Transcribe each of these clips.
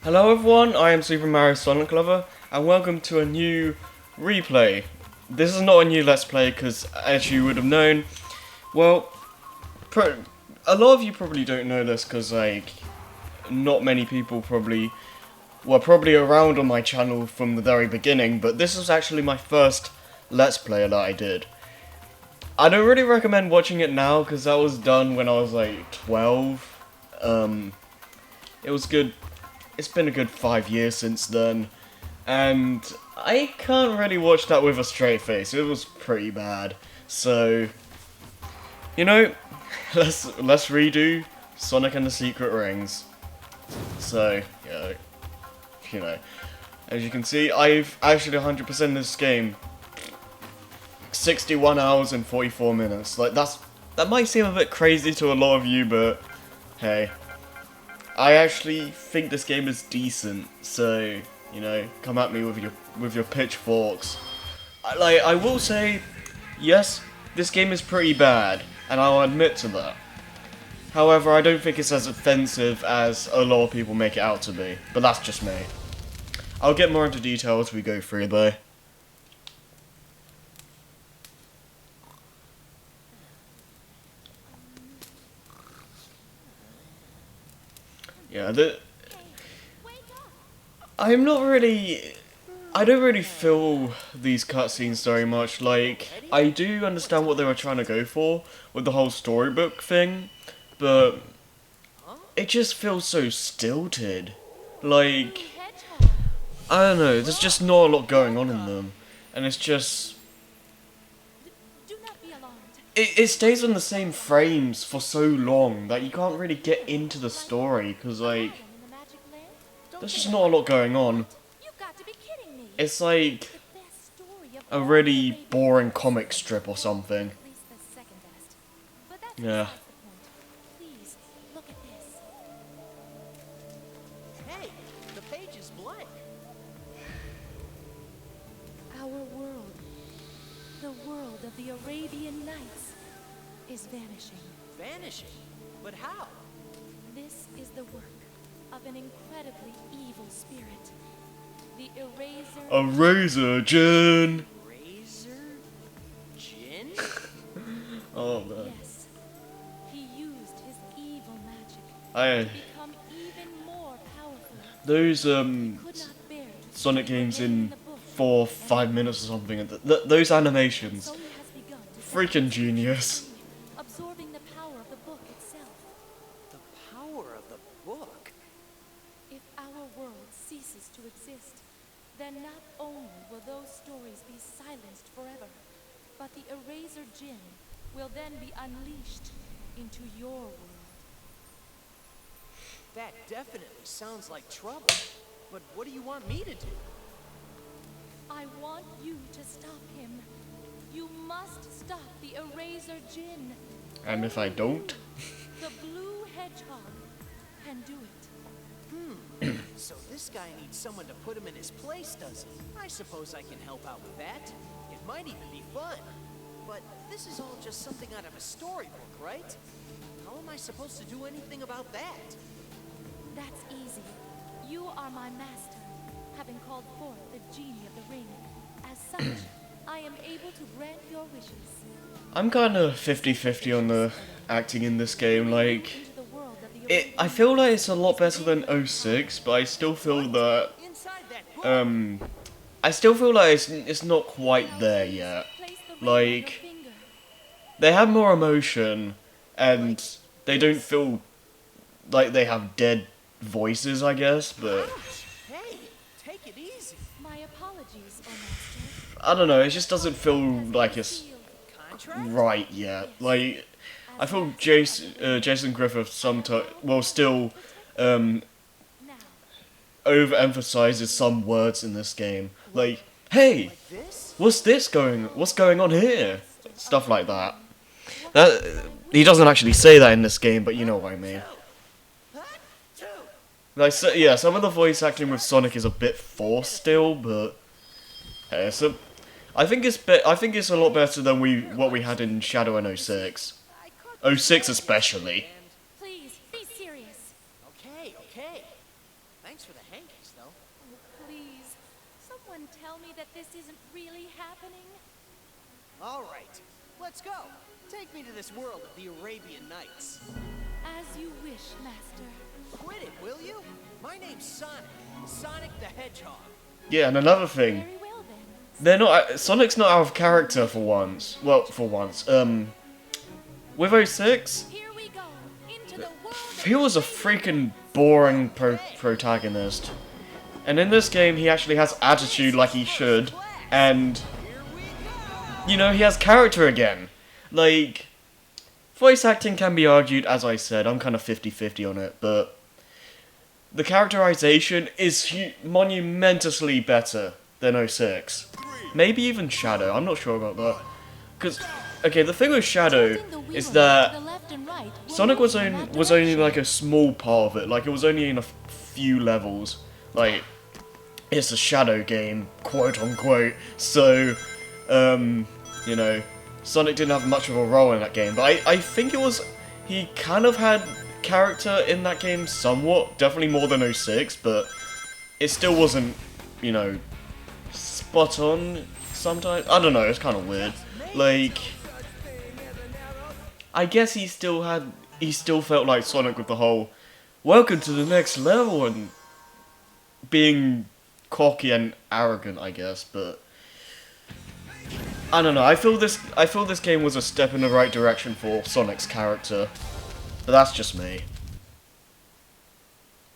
Hello everyone, I am Super Mario Sonic Lover, and welcome to a new replay. This is not a new Let's Play, because as you would have known, well, a lot of you probably don't know this, because, like, not many people were probably around on my channel from the very beginning, but this was actually my first Let's Play that I did. I don't really recommend watching it now, because that was done when I was, like, 12. It was good. It's been a good 5 years since then, and I can't really watch that with a straight face. It was pretty bad. So, you know, let's redo Sonic and the Secret Rings. So, yeah, you know, as you can see, I've actually 100%ed this game. 61 hours and 44 minutes. Like, that might seem a bit crazy to a lot of you, but hey. I actually think this game is decent, so, you know, come at me with your pitchforks. I will say, yes, this game is pretty bad, and I'll admit to that. However, I don't think it's as offensive as a lot of people make it out to be, but that's just me. I'll get more into detail as we go through, though. Yeah, I don't really feel these cutscenes very much. Like, I do understand what they were trying to go for with the whole storybook thing, but it just feels so stilted. Like, I don't know, there's just not a lot going on in them, and it's just... It stays on the same frames for so long that you can't really get into the story, because, like, there's just not a lot going on. It's like a really boring comic strip or something. Yeah. Hey, the page is blank. Our world, the world of the Arabian Nights, is vanishing. Vanishing? But how? This is the work of an incredibly evil spirit. The Eraser Jin! Razor? Jin? Oh man. Yes. He used his evil magic I to become even more powerful. those He could not bear to Sonic see games the in the book. 4 or 5 minutes or something, and those animations, So he has begun to freaking genius. absorbing the power of the book itself. The power of the book? If our world ceases to exist, then not only will those stories be silenced forever, but the Eraser Jinn will then be unleashed into your world. That definitely sounds like trouble. But what do you want me to do? I want you to stop him. You must stop the Eraser Jinn. And if I don't? The blue hedgehog can do it. So this guy needs someone to put him in his place, does he? I suppose I can help out with that. It might even be fun. But this is all just something out of a storybook, right? How am I supposed to do anything about that? That's easy. You are my master, having called forth the genie of the ring. As such, I am able to grant your wishes. I'm kinda 50-50 on the acting in this game, like... Into the world of the I feel like it's a lot better than 06, but I still feel that... Inside that book? I still feel like it's not quite there yet. Place the ring on your Like, finger. they have more emotion, and they don't feel like they have dead voices, I guess, but... Ouch! Hey, take it easy. My apologies, O Master. I don't know, it just doesn't feel like it's Contract? right yet. Like, I feel Jason Griffith still Now, overemphasizes some words in this game. Like, hey, Like this? what's going on here? Stuff like that. He doesn't actually say that in this game, but you know what I mean. Two. Like, so, yeah, some of the voice acting with Sonic is a bit forced still, but hey, I think it's a lot better than what we had in Shadow in 06. I caught '06 especially. Please, be serious. Okay, okay. Thanks for the hankies, though. Oh, please. Someone tell me that this isn't really happening. All right, let's go. Take me to this world of the Arabian Nights. As you wish, Master. Quit it, will you? My name's Sonic. Sonic the Hedgehog. Yeah, and another thing, Very well then. they're not. Sonic's not out of character for once. Well, for once. With '06, Here we go. Into the world of he was a freaking boring protagonist. And in this game, he actually has attitude like he should, and Here we go. you know, he has character again. Like, voice acting can be argued, as I said, I'm kind of 50-50 on it, but the characterization is monumentously better than '06. Maybe even Shadow, I'm not sure about that. Because, okay, the thing with Shadow Tilting the wheel is to that the left and right will Sonic move was in only that was only direction. like a small part of it. Like, it was only in a few levels. Like, it's a Shadow game, quote unquote. So, you know, Sonic didn't have much of a role in that game. But I think it was, he kind of had character in that game somewhat. Definitely more than '06, but it still wasn't, you know, spot on sometimes. I don't know, it's kind of weird. Like, I guess he still felt like Sonic with the whole welcome to the next level and being cocky and arrogant, I guess, but I don't know. I feel this game was a step in the right direction for Sonic's character. But that's just me.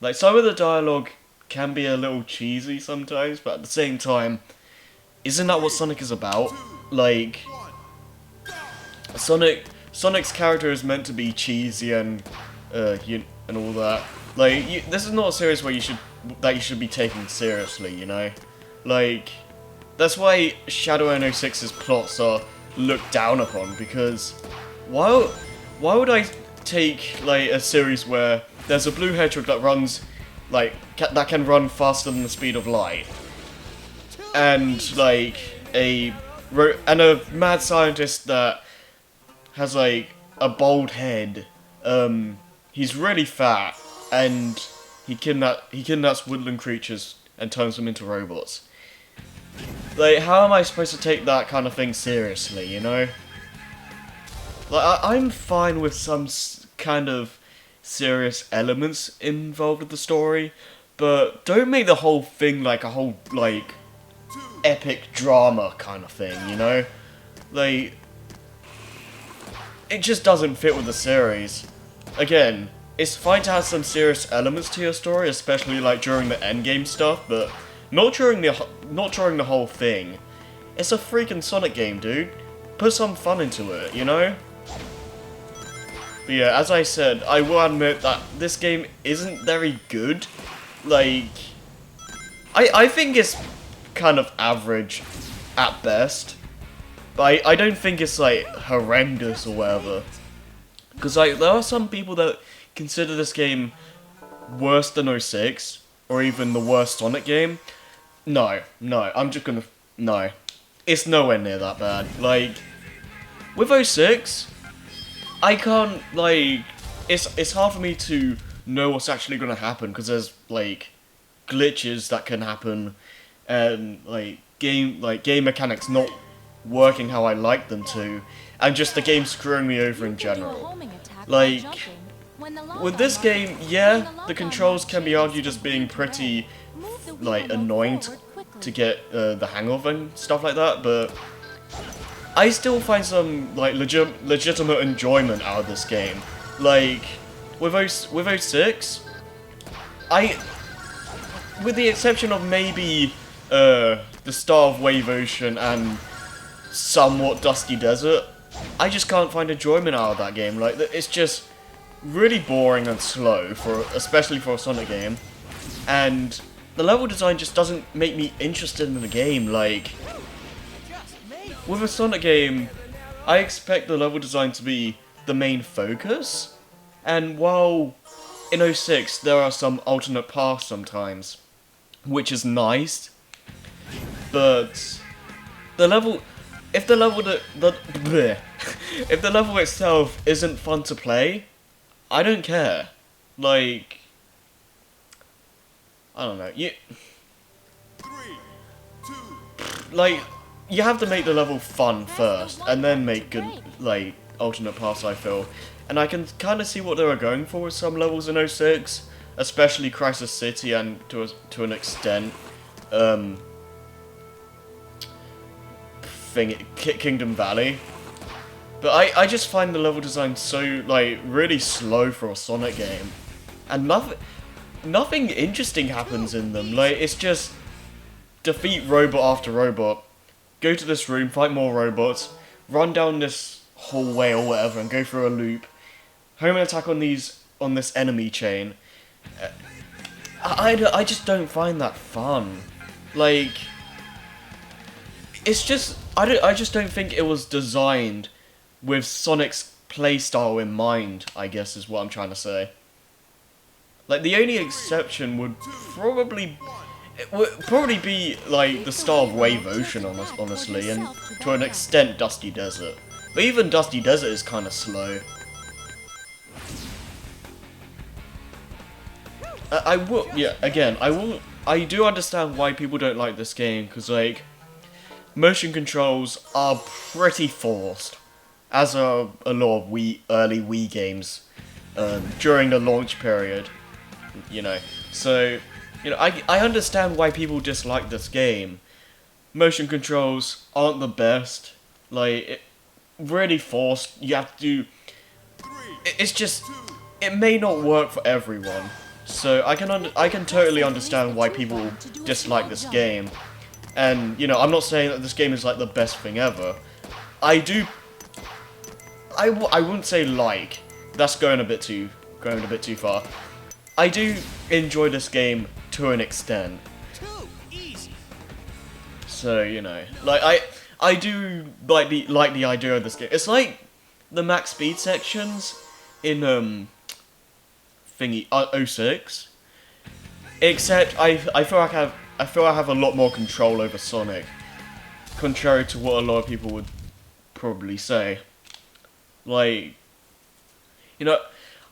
Like, some of the dialogue can be a little cheesy sometimes, but at the same time, isn't that what Sonic is about? Like, Sonic's character is meant to be cheesy and and all that. Like, this is not a series where you should be taken seriously, you know? Like, that's why Shadow and '06's plots are looked down upon, because why would I take, like, a series where there's a blue hedgehog that runs, like, that can run faster than the speed of light, and, like, a mad scientist that has, like, a bald head. He's really fat, and he kidnaps woodland creatures and turns them into robots. Like, how am I supposed to take that kind of thing seriously, you know? Like, I'm fine with some kind of serious elements involved with the story, but don't make the whole thing like a whole, like, epic drama kind of thing, you know? Like, it just doesn't fit with the series. Again, it's fine to have some serious elements to your story, especially, like, during the endgame stuff, but not during the whole thing. It's a freaking Sonic game, dude. Put some fun into it, you know? But yeah, as I said, I will admit that this game isn't very good. Like, I think it's kind of average at best. But I don't think it's, like, horrendous or whatever. Because, like, there are some people that consider this game worse than '06, or even the worst Sonic game. No, I'm just gonna... No. It's nowhere near that bad. Like, with '06, I can't, like... It's hard for me to know what's actually gonna happen, because there's, like, glitches that can happen, and, like, game mechanics not working how I like them to, and just the game screwing me over in general. Like, with this game, yeah, the controls can be argued as being pretty, like, annoying to get the hang of and stuff like that, but I still find some, like, legitimate enjoyment out of this game. Like, with '06, with the exception of maybe the Star of Wave Ocean and somewhat Dusty Desert, I just can't find enjoyment out of that game. Like, it's just really boring and slow, especially for a Sonic game, and the level design just doesn't make me interested in the game. Like, with a Sonic game, I expect the level design to be the main focus, and while in '06 there are some alternate paths sometimes, which is nice, but the level if the level bleh. If the level itself isn't fun to play, I don't care. Like, I don't know. Like, you have to make the level fun first, and then make good, like, alternate paths, I feel. And I can kind of see what they were going for with some levels in 06, especially Crisis City and to an extent, Kingdom Valley. But I just find the level design so, like, really slow for a Sonic game. And nothing interesting happens in them. Like, it's just defeat robot after robot, go to this room, fight more robots, run down this hallway or whatever and go through a loop, home attack on this enemy chain. I just don't find that fun. Like, it's just, I just don't think it was designed with Sonic's playstyle in mind, I guess is what I'm trying to say. Like, the only exception would probably be, like, the Star of Wave Ocean, honestly, and to an extent, Dusty Desert. But even Dusty Desert is kind of slow. I do understand why people don't like this game, because, like, motion controls are pretty forced, as are a lot of early Wii games during the launch period, you know. So, you know, I understand why people dislike this game. Motion controls aren't the best, like, really forced. You have to do. It's just, it may not work for everyone. So I can totally understand why people dislike this game. And, you know, I'm not saying that this game is, like, the best thing ever. I wouldn't say like. That's going a bit too far. I do enjoy this game to an extent. So, you know, like, I do like the idea of this game. It's like the max speed sections in 06. Except I feel like I have a lot more control over Sonic, contrary to what a lot of people would probably say. Like, you know,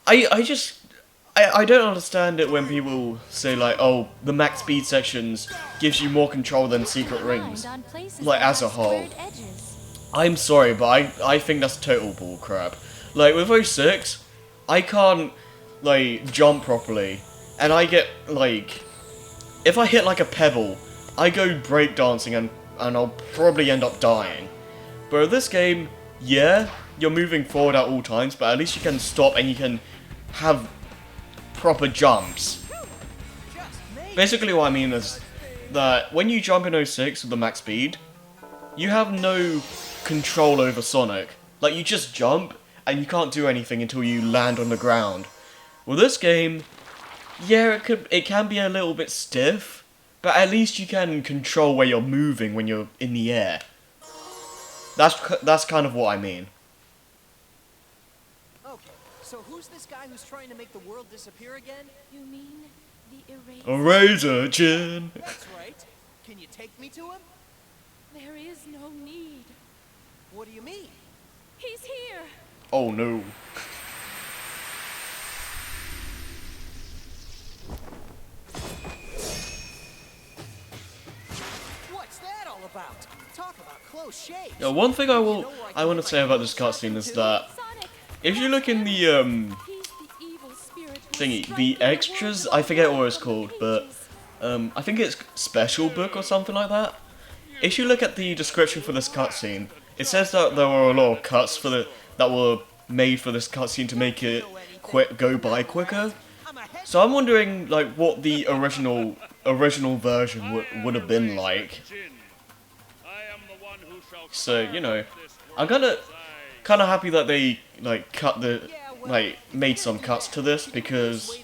I don't understand it when people say, like, oh, the max speed sections gives you more control than Secret Rings, like, as a whole. I'm sorry, but I think that's total bullcrap. Like, with 06, I can't, like, jump properly, and I get, like, if I hit, like, a pebble, I go breakdancing and I'll probably end up dying. But with this game, yeah, you're moving forward at all times, but at least you can stop and you can have proper jumps. Basically what I mean is that when you jump in 06 with the max speed, you have no control over Sonic. Like, you just jump, and you can't do anything until you land on the ground. Well, this game, yeah, it can be a little bit stiff, but at least you can control where you're moving when you're in the air. That's kind of what I mean. Okay, so who's this guy who's trying to make the world disappear again? You mean the Eraser Jin. That's right. Can you take me to him? There is no need. What do you mean? He's here. Oh no. What's that all about? Talk about close shaves. Yeah, one thing I want to say about this cutscene is that Sonic, if you look in the he's the evil spirit who thingy, struck the the world extras, of I forget what it's from the called, but pages. I think it's Special Book or something like that. If you look at the description for this cutscene, it says that there were a lot of cuts that were made for this cutscene to make it go by quicker. So I'm wondering, like, what the original version would have been like. So, you know, I'm kind of happy that they, like, made some cuts to this, because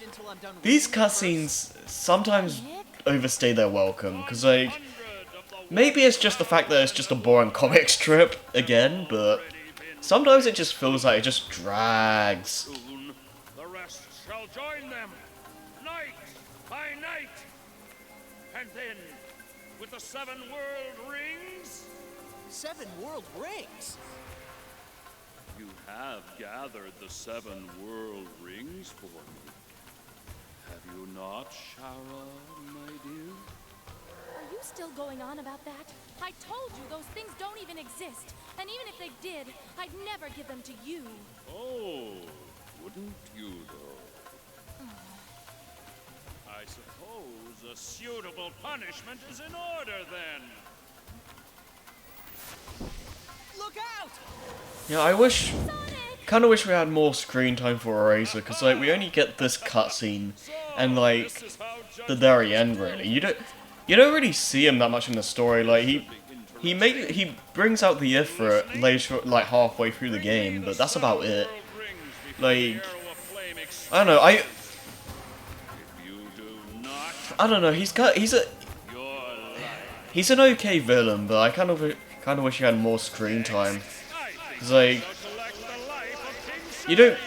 these cutscenes sometimes overstay their welcome, because, like, maybe it's just the fact that it's just a boring comic strip again, but sometimes it just feels like it just drags. Soon the rest shall join them, night by night. And then, with the 7 world rings, 7 world rings. You have gathered the 7 world rings for me. Have you not, Shara, my dear? Are you still going on about that? I told you those things don't even exist. And even if they did, I'd never give them to you. Oh, wouldn't you, though? I suppose a suitable punishment is in order, then. Look out! Yeah, I wish, kind of wish we had more screen time for Eraser, because like we only get this cutscene and like the very end really. You don't really see him that much in the story. Like he brings out the Ifrit later, like halfway through the game, but that's about it. Like I don't know, I don't know. He's an okay villain, but I kind of wish he had more screen time. It's like you don't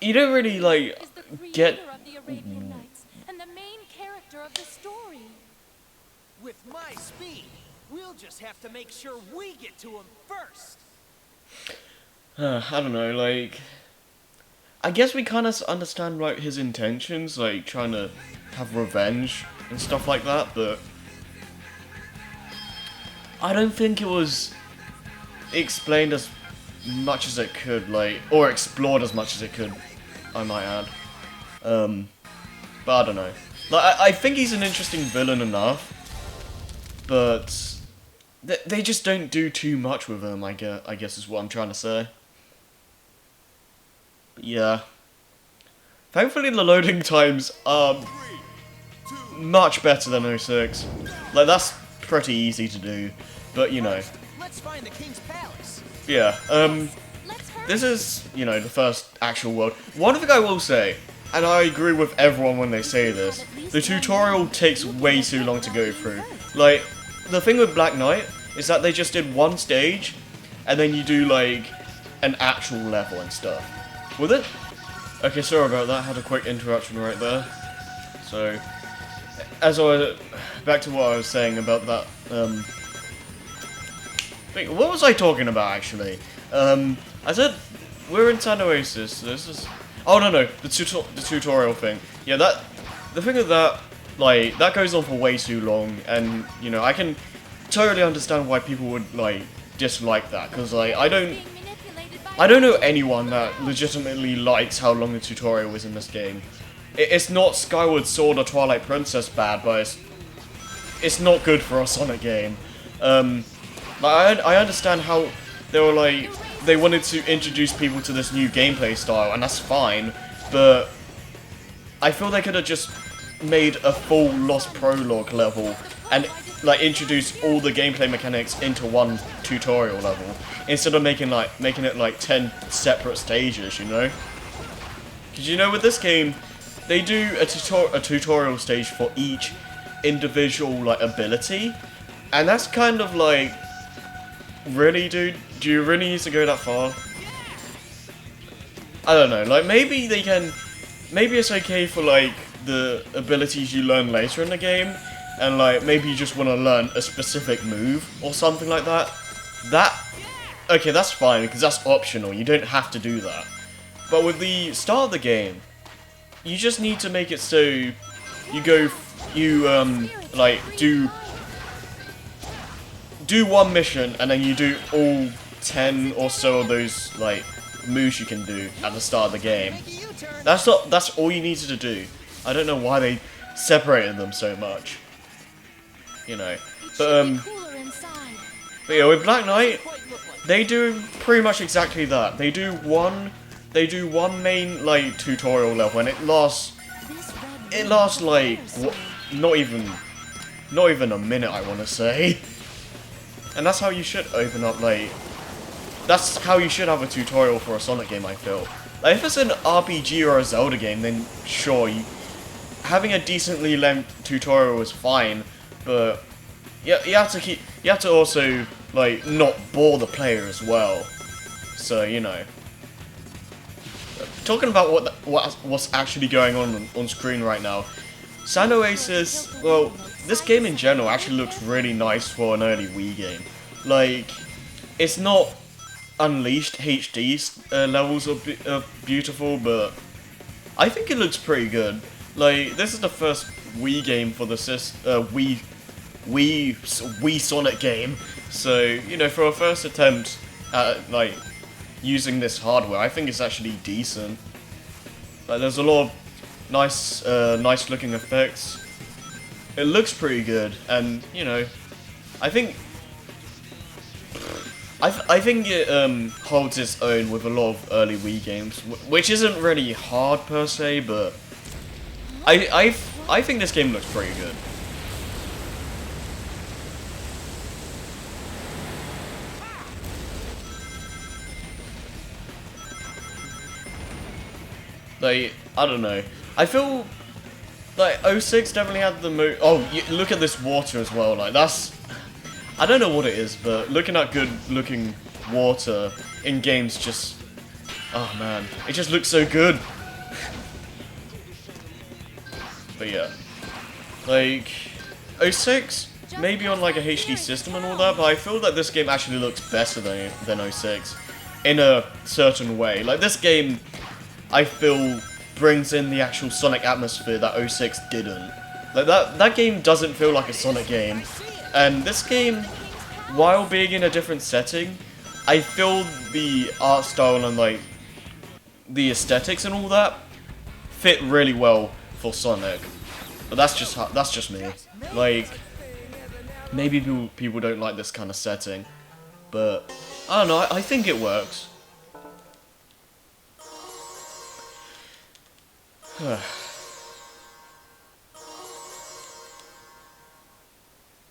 really like Is the creator get. of the Arabian Nights and the main character of the story. With my speed, we'll just have to make sure we get to him first. I don't know, like I guess we kind of understand like his intentions, like trying to have revenge and stuff like that, but I don't think it was explained as much as it could, like, or explored as much as it could, I might add. But I don't know. Like, I think he's an interesting villain enough, but they just don't do too much with him, I guess is what I'm trying to say. But yeah. Thankfully the loading times are much better than 06. Like, that's pretty easy to do, but you know. Let's find the king's palace. Yeah, Let's hurry. this is, you know, the first actual world. One thing I will say, and I agree with everyone when they say this, the tutorial takes way too long to go through. Like, the thing with Black Knight is that they just did one stage, and then you do, like, an actual level and stuff. With it? Okay, sorry about that, had a quick interruption right there. So, as I was, back to what I was saying about that, wait, what was I talking about, actually? I said, we're in San Oasis, this is... Oh, no, the tutorial thing. Yeah, the thing with that, like, that goes on for way too long, and, you know, I can totally understand why people would, like, dislike that, because, like, I don't know anyone that legitimately likes how long the tutorial is in this game. It's not Skyward Sword or Twilight Princess bad, but it's not good for a Sonic game. Like, I understand how they were like, they wanted to introduce people to this new gameplay style, and that's fine, but I feel they could have just made a full Lost Prologue level and like introduced all the gameplay mechanics into one tutorial level instead of making it like 10 separate stages, you know? Because you know, with this game, they do a tutorial stage for each individual like ability, and that's kind of like, really, dude? Do you really need to go that far? I don't know, like, maybe it's okay for, like, the abilities you learn later in the game, and, like, maybe you just want to learn a specific move, or something like that. Okay, that's fine, because that's optional, you don't have to do that. But with the start of the game, you just need to make it so like, do one mission, and then you do all 10 or so of those, like, moves you can do at the start of the game. That's all you needed to do. I don't know why they separated them so much. You know. But yeah, with Black Knight, they do pretty much exactly that. They do one main, like, tutorial level, and it lasts like not even a minute, I want to say. And that's how you should open up, like, that's how you should have a tutorial for a Sonic game, I feel. Like, if it's an RPG or a Zelda game, then sure, having a decently length tutorial is fine, but you have to also, like, not bore the player as well. So, you know. Talking about what's actually going on screen right now, San Oasis, well, this game in general actually looks really nice for an early Wii game. Like, it's not Unleashed HD levels of beautiful, but I think it looks pretty good. Like, this is the first Wii game for the Wii Sonic game, so you know, for a first attempt at like using this hardware, I think it's actually decent. Like, there's a lot of nice looking effects. It looks pretty good, and you know, I think it holds its own with a lot of early Wii games, which isn't really hard per se, but I think this game looks pretty good. Like, I don't know. I feel like 06 definitely had the look at this water as well. Like, that's, I don't know what it is, but looking at good looking water in games just, oh man, it just looks so good. But yeah, like 06, maybe on like a HD system and all that, but I feel that this game actually looks better than 06 in a certain way. Like, this game, I feel, brings in the actual Sonic atmosphere that 06 didn't. Like, that game doesn't feel like a Sonic game. And this game, while being in a different setting, I feel the art style and like the aesthetics and all that fit really well for Sonic. But that's just me. Like, maybe people don't like this kind of setting, but I don't know. I think it works.